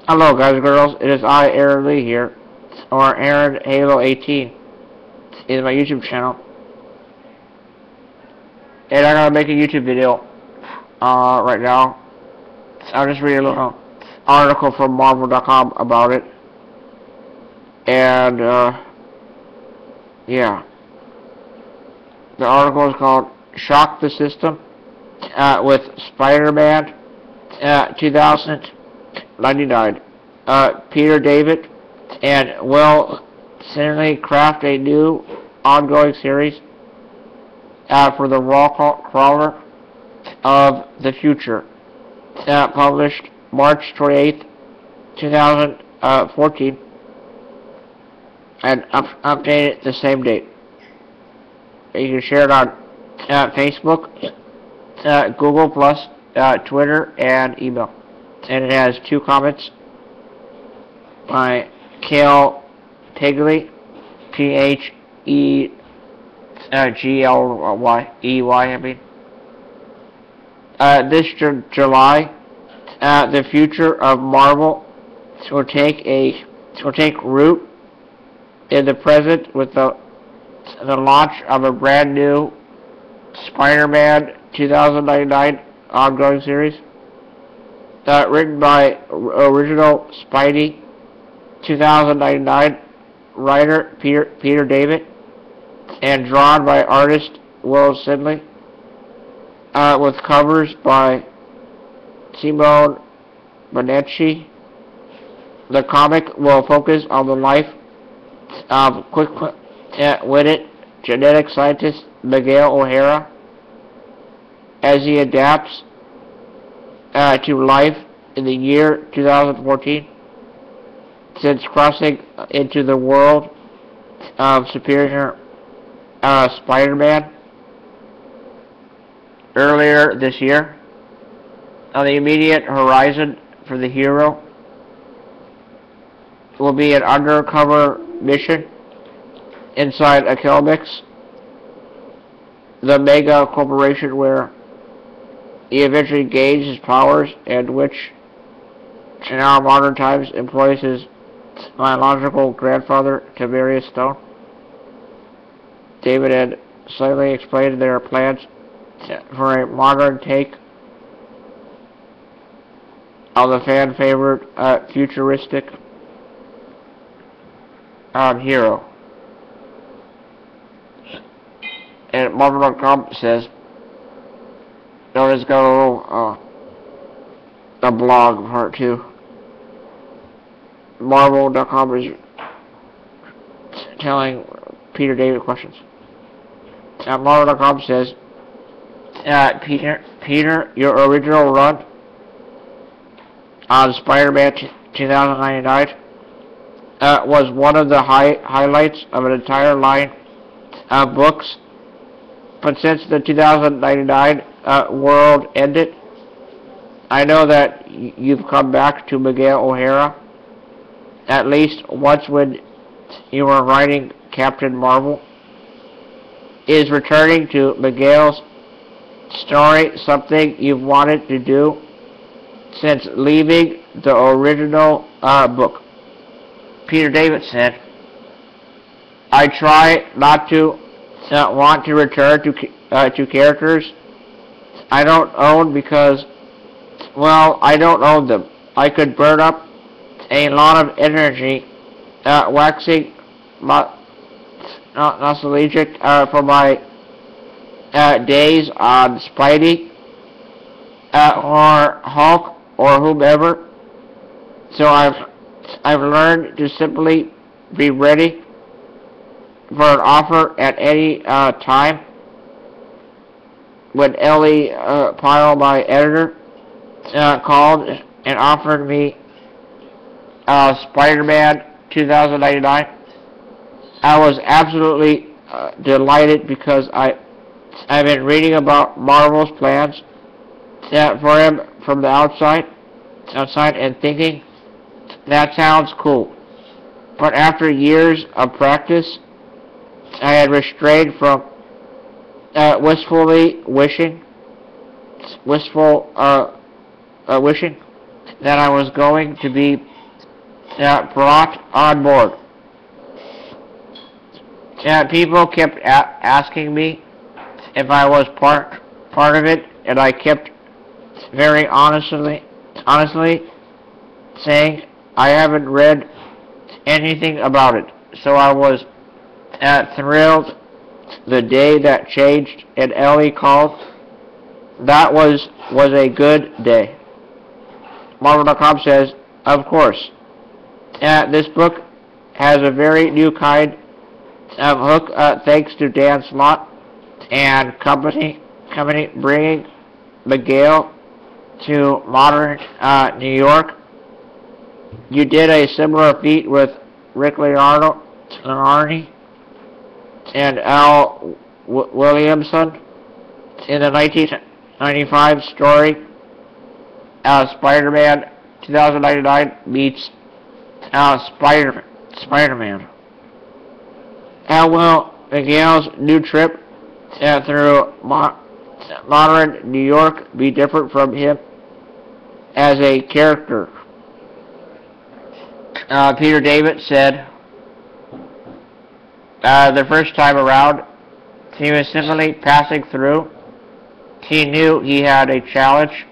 Hello guys and girls, it is I, Aaron Lee here, or Aaron Halo 18, in my YouTube channel, and I'm gonna make a YouTube video, right now. I'll just read a little article from Marvel.com about it, and, yeah. The article is called Shock the System, with Spider-Man, 2099. Peter David and Will Sliney craft a new ongoing series for the Raw Crawler of the Future, published March 28th, 2014, and updated the same date. You can share it on Facebook, Google+, Twitter, and email. And it has 2 comments by Kiel Phegley, Phegley, I mean. This July, the future of Marvel will take root in the present with the launch of a brand new Spider-Man 2099 ongoing series, written by original Spidey 2099 writer Peter David, and drawn by artist Will Sliney, with covers by Simone Bianchi. The comic will focus on the life of quick-witted genetic scientist Miguel O'Hara as he adapts to life in the year 2014, since crossing into the world of Superior Spider-Man earlier this year. On the immediate horizon for the hero will be an undercover mission inside Alchemax, the mega corporation where he eventually gains his powers, and which in our modern times employs his biological grandfather, Tiberius Stone. David and Sliney explained their plans for a modern take on the fan-favorite futuristic hero. And Marvel.com says, it's got a little a blog part too. Marvel.com is telling Peter David questions. Marvel.com says, Peter, your original run on Spider-Man 2099 was one of the highlights of an entire line of books. But since the 2099 world ended, I know that you've come back to Miguel O'Hara at least once when you were writing Captain Marvel. Is returning to Miguel's story something you've wanted to do since leaving the original book? Peter David said, I try not to want to return to characters I don't own because, well, I don't own them. I could burn up a lot of energy waxing nostalgic for my days on Spidey or Hulk or whomever. So I've learned to simply be ready for an offer at any time. When Ellie Pyle, my editor, called and offered me Spider-Man 2099, I was absolutely delighted because I've been reading about Marvel's plans for him from the outside and thinking that sounds cool. But after years of practice, I had restrained from wishful wishing that I was going to be brought on board. People kept asking me if I was part of it, and I kept very honestly saying I haven't read anything about it. So I was thrilled the day that changed, and Ellie called. That was a good day. Marvel.com says, of course. This book has a very new kind of hook thanks to Dan Slott and company bringing Miguel to modern New York. You did a similar feat with Rick Leonardi and Al Williamson in the 1995 story Spider-Man 2099 meets Spider-Man. How will Miguel's new trip through modern New York be different from him as a character? Peter David said, the first time around, he was simply passing through. He knew he had a challenge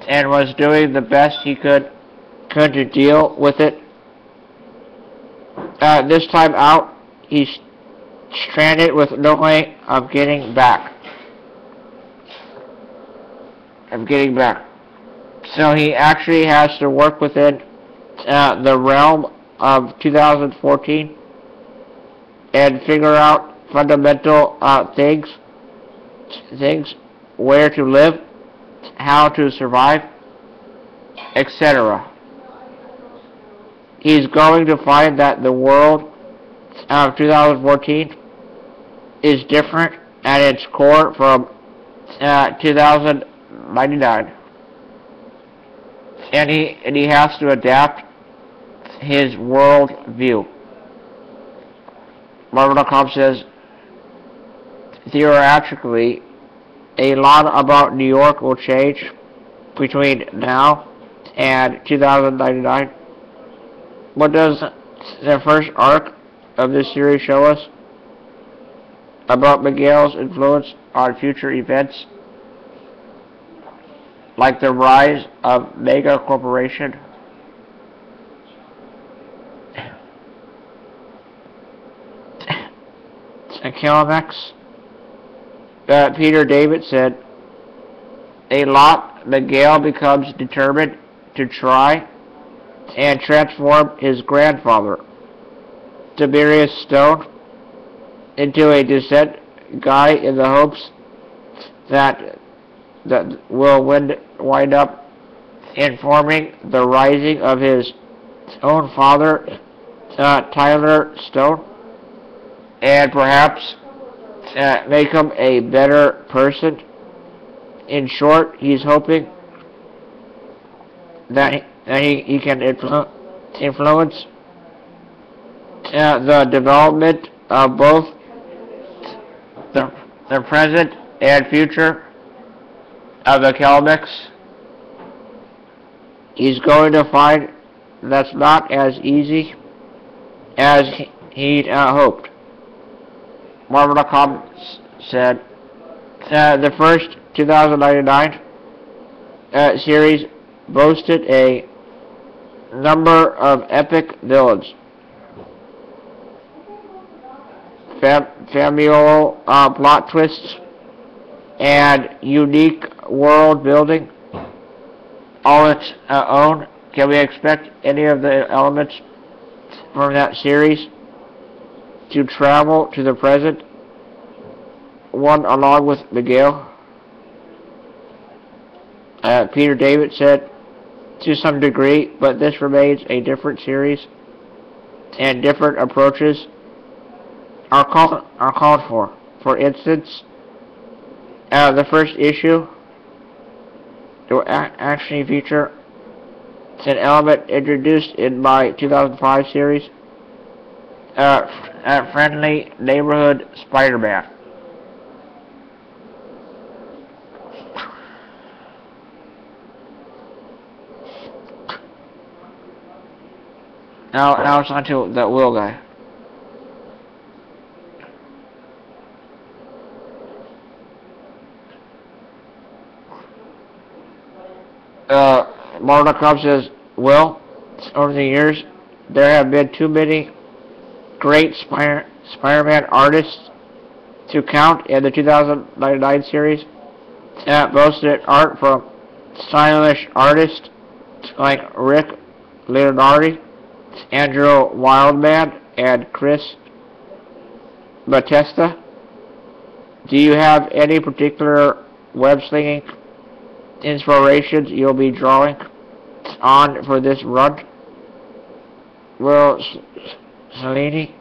and was doing the best he could to deal with it. This time out, he's stranded with no way of getting back. So he actually has to work within the realm of 2014 and figure out fundamental things, where to live, how to survive, etc. He's going to find that the world of 2014 is different at its core from 2099. And he has to adapt his world view. Marvel.com says, theoretically, a lot about New York will change between now and 2099. What does the first arc of this series show us about Miguel's influence on future events, like the rise of mega corporation? Alchemax. Peter David said, a lot Miguel becomes determined to try and transform his grandfather, Tiberius Stone, into a decent guy in the hopes that will wind up informing the rising of his own father, Tyler Stone, and perhaps make him a better person. In short, he's hoping that he can influence the development of both the present and future of the Alchemax. He's going to find that's not as easy as he'd hoped. Marvel.com said, the first 2099 series boasted a number of epic villains, familial plot twists, and unique world building all its own. Can we expect any of the elements from that series to travel to the present one along with Miguel? Peter David said, to some degree, but this remains a different series, and different approaches are called for. For instance, the first issue will actually feature an element introduced in my 2005 series, Friendly Neighborhood Spider-Man. Now it's on to the Will guy. Marvel.com says, Will, over the years, there have been too many great Spider-Man artists to count in the 2099 series. Boasted art from stylish artists like Rick Leonardi, Andrew Wildman, and Chris Batista. Do you have any particular web-slinging inspirations you'll be drawing on for this run? Will Sliney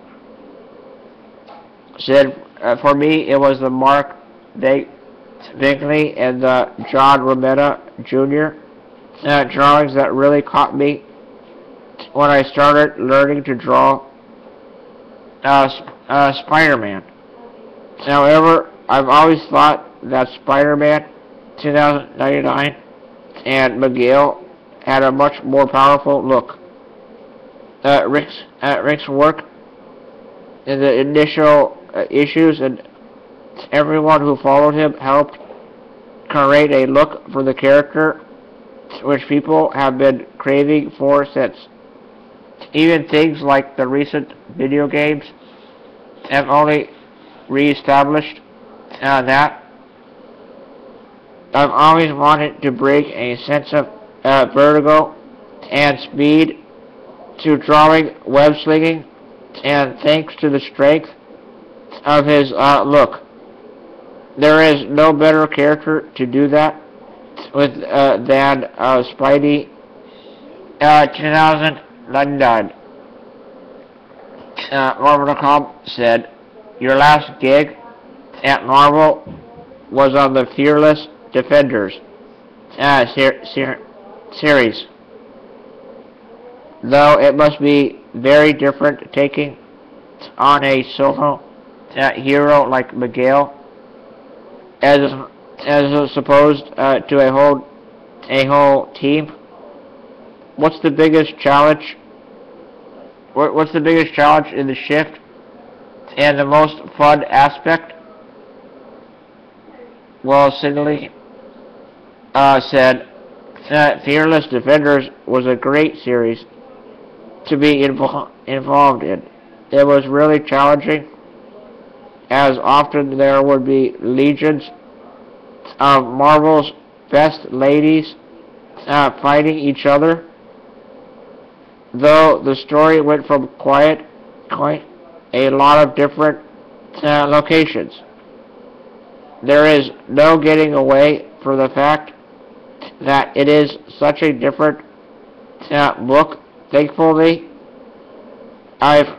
said, for me, it was the Mark Bigley and the John Romita Jr. Drawings that really caught me when I started learning to draw Spider-Man. However, I've always thought that Spider-Man 2099 and Miguel had a much more powerful look. Rick's work in the initial issues and everyone who followed him helped create a look for the character which people have been craving for since. Even things like the recent video games have only re-established that. I've always wanted to bring a sense of vertigo and speed to drawing web slinging, and thanks to the strength of his look, there is no better character to do that with than Spidey 2099. Marvel.com said, your last gig at Marvel was on the Fearless Defenders series. Though it must be very different taking on a solo hero like Miguel as opposed to a whole team. What's the biggest challenge? What's the biggest challenge in the shift and the most fun aspect? Will Sliney said, Fearless Defenders was a great series to be involved in. It was really challenging, as often there would be legions of Marvel's best ladies fighting each other. Though the story went from quite a lot of different locations. There is no getting away from the fact that it is such a different book. Thankfully, I've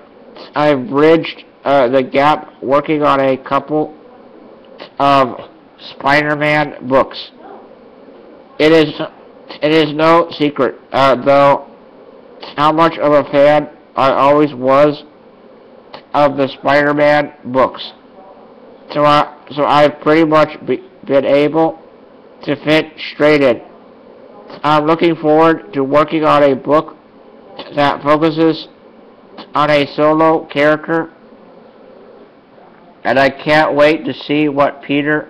bridged the gap working on a couple of Spider-Man books. It is no secret, though, how much of a fan I always was of the Spider-Man books. So I've pretty much been able to fit straight in. I'm looking forward to working on a book that focuses on a solo character, and I can't wait to see what Peter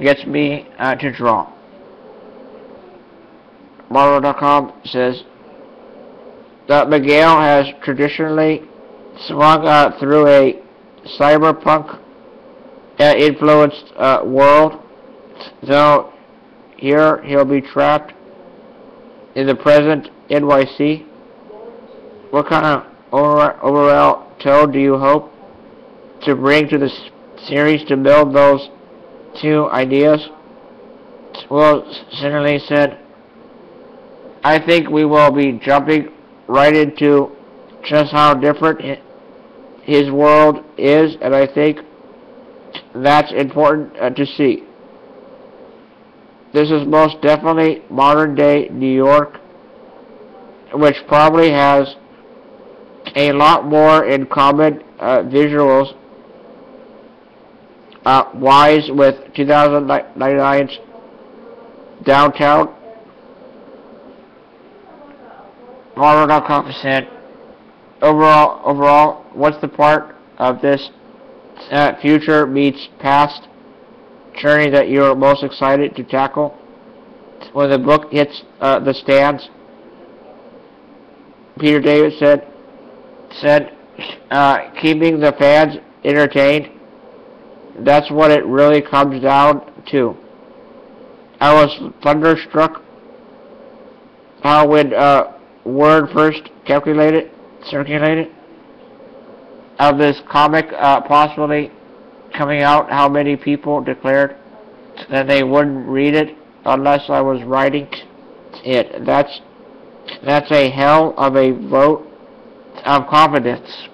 gets me to draw. Marvel.com says that Miguel has traditionally swung through a cyberpunk influenced world, though here he'll be trapped in the present NYC. What kind of overall tone do you hope to bring to the series to build those two ideas? Will Sliney said, I think we will be jumping right into just how different his world is, and I think that's important to see. This is most definitely modern-day New York, which probably has a lot more in common visuals wise with 2099's downtown. Marvel.com said Overall, what's the part of this future meets past journey that you're most excited to tackle? When the book hits the stands, Peter David said, keeping the fans entertained. That's what it really comes down to. I was thunderstruck how when word first circulated of this comic possibly coming out, how many people declared that they wouldn't read it unless I was writing it. That's a hell of a vote of confidence.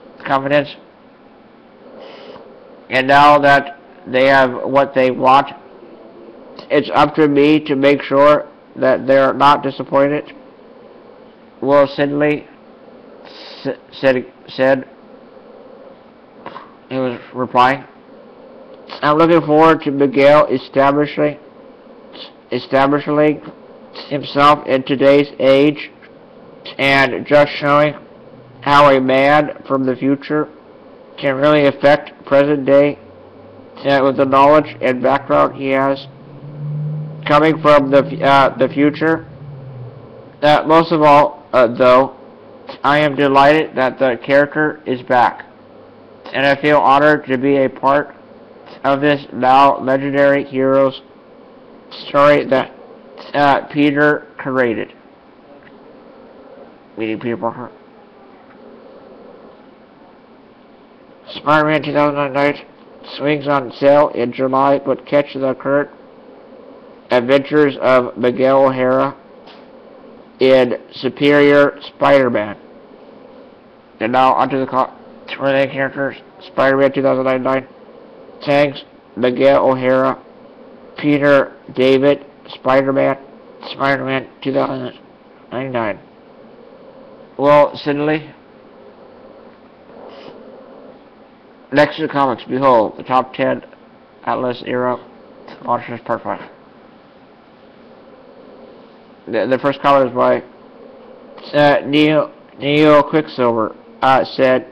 And now that they have what they want, it's up to me to make sure that they're not disappointed. Will Sliney said he was replying. I'm looking forward to Miguel establishing himself in today's age and just showing how a man from the future can really affect present day with the knowledge and background he has coming from the future. Most of all, though, I am delighted that the character is back, and I feel honored to be a part of this now legendary hero's story that Peter created. Meeting Peter Parker. Spider-Man 2009 swings on sale in July, but catch the current adventures of Miguel O'Hara in Superior Spider-Man. And now onto the related characters. Spider-Man 2009 tags Miguel O'Hara, Peter David, Spider-Man 2099. Will Sliney. Next to the comics, behold, the top 10 Atlas era launches part 5. The first comment is by Neo Quicksilver. Said,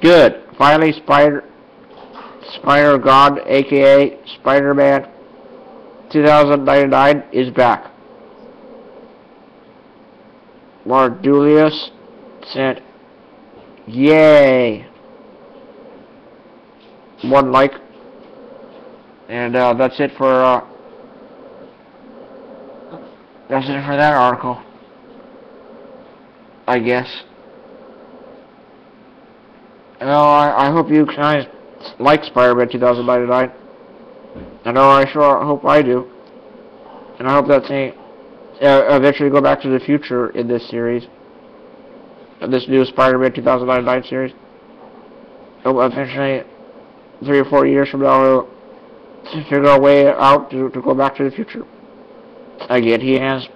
good, finally Spider God, aka Spider-Man 2099 is back. Mardulius said, yay. One like. And that's it for that article, I guess. Well, I hope you guys like Spider-Man 2099. I know I sure hope I do. And I hope that they eventually go back to the future in this series. This new Spider-Man 2099 series. Hope eventually, 3 or 4 years from now, we'll figure a way out to go back to the future. Again, he has...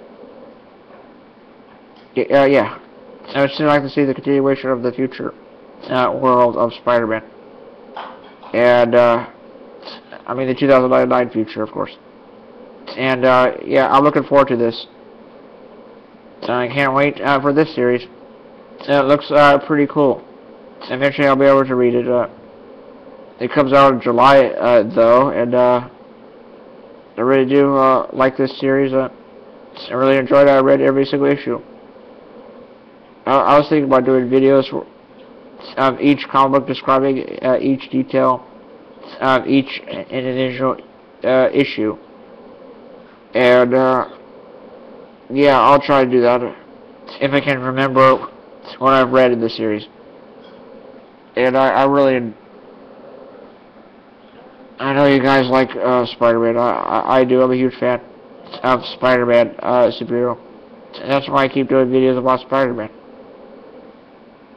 yeah. I would still like to see the continuation of the future world of Spider-Man. And, I mean the 2099 future, of course. And, yeah, I'm looking forward to this. I can't wait for this series. It looks pretty cool. Eventually I'll be able to read it. It comes out in July, though, and I really do like this series. I really enjoyed it. I read every single issue. I was thinking about doing videos of each comic book describing each detail of each individual issue. And, yeah, I'll try to do that if I can remember what I've read in the series. And I really... I know you guys like Spider-Man. I do. I'm a huge fan of Spider-Man superhero. And that's why I keep doing videos about Spider-Man.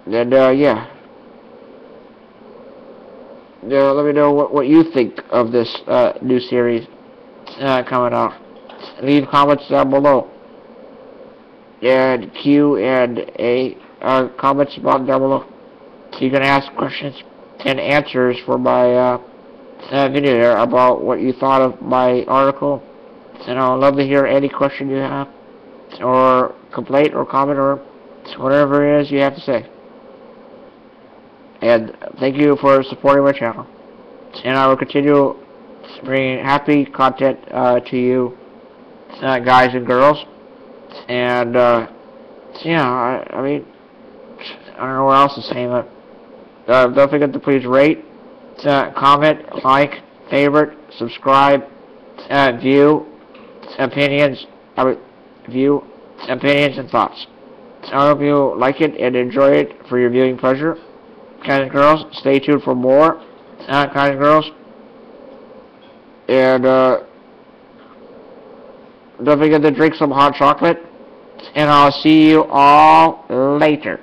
And, yeah. Let me know what you think of this new series coming out. Leave comments down below. And Q and A comments down below. So you can ask questions and answers for my video there about what you thought of my article. And I'd love to hear any question you have, or complaint, or comment, or whatever it is you have to say. And thank you for supporting my channel. And I will continue bringing happy content to you, guys and girls. And yeah, I mean, I don't know what else to say, but don't forget to please rate, comment, like, favorite, subscribe, view opinions and thoughts. I hope you like it and enjoy it for your viewing pleasure. Guys and girls, stay tuned for more, guys and girls. And don't forget to drink some hot chocolate. And I'll see you all later.